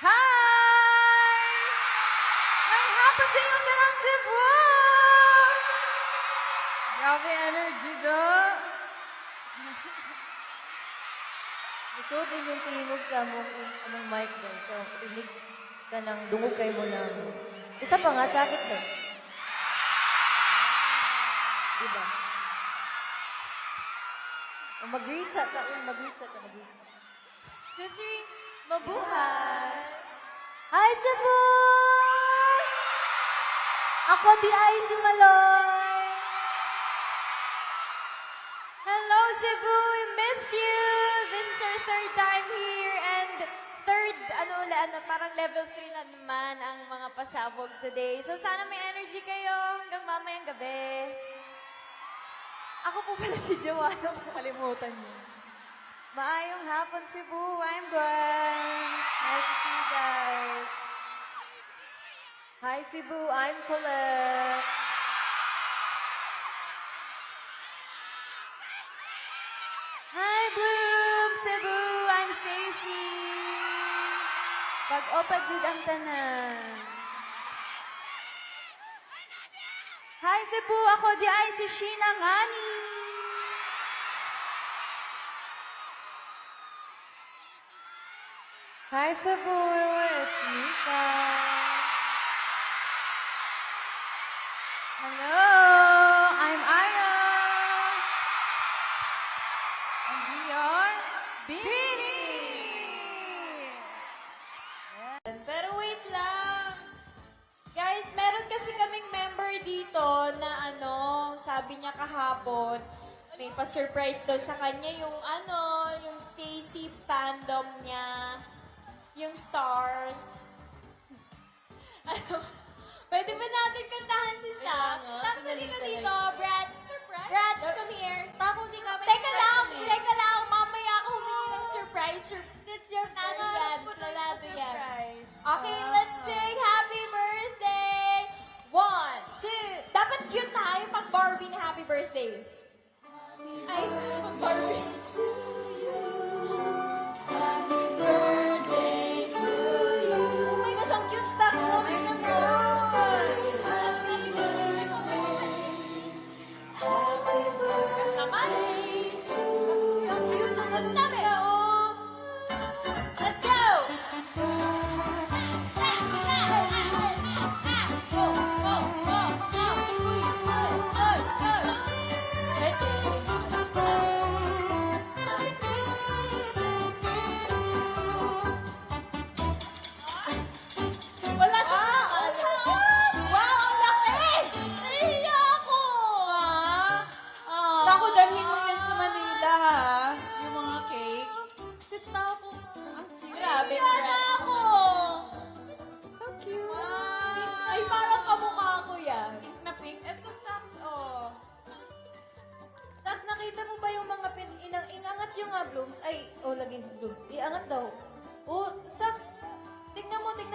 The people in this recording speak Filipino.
Hi! May hapon sa inyo ng Cebu! Grabe energy do. Gusto din yung tingog sa among mic din. So, rinig ka ng dungog kayo mo ng... Isa pa nga, sakit na. Diba? O mag-greet sa ta. Mag-greet sa ta. Kasi, mabuhay! Hi, Cebu! Ako di ay si Maloy! Hello, Cebu! We missed you! This is our third time here and third, parang level 3 na naman ang mga pasabog today. So sana may energy kayo hanggang mamayang gabi. Ako po pala si Joanna, kung kalimutan niyo. Maayong hapon, Cebu. I'm Gwen. Nice to see you guys. Hi, Cebu. I'm Colette. Hi, Bloom! Cebu! I'm Stacy! Pag-opa jud ang tanan. Hi, Cebu! Ako di ay si Sheena Ngani! Hi, Cebu! It's Mika! Hello! I'm Aya! And we are Bini! Pero wait lang. Guys, meron kasi kaming member dito na sabi niya kahapon, may pa-surprise daw sa kanya yung yung Stacy fandom niya, yung stars. Pwede ba natin kantahan si Stax? Stax, halika dito, Brats. Brats, come here. Teka lang, mamaya ako humingi ng surprise. It's your first surprise. Okay, let's sing happy birthday. 1, 2. Dapat cute tayo pag Barbie na happy birthday. Ay, pag Barbie. Happy birthday to you. Oh my gosh, ang cute Stax. Oh my God. Happy birthday. Happy birthday naman. To you. Ang cute ng nasabi. Let's go! Wala siya. Wow, ang laki! Nahiya ako, Naku, dalhin mo yan sa Manila, ha? Yung mga cake. Sis na ako. Grabe, ako! So cute. Wow. Ay, parang kamukha ko yan. Pink na pink. Ito, Stocks, Stocks, nakita mo ba yung mga inangat yung blooms? Ay, laging blooms. Iangat daw. Stocks, tignan mo yung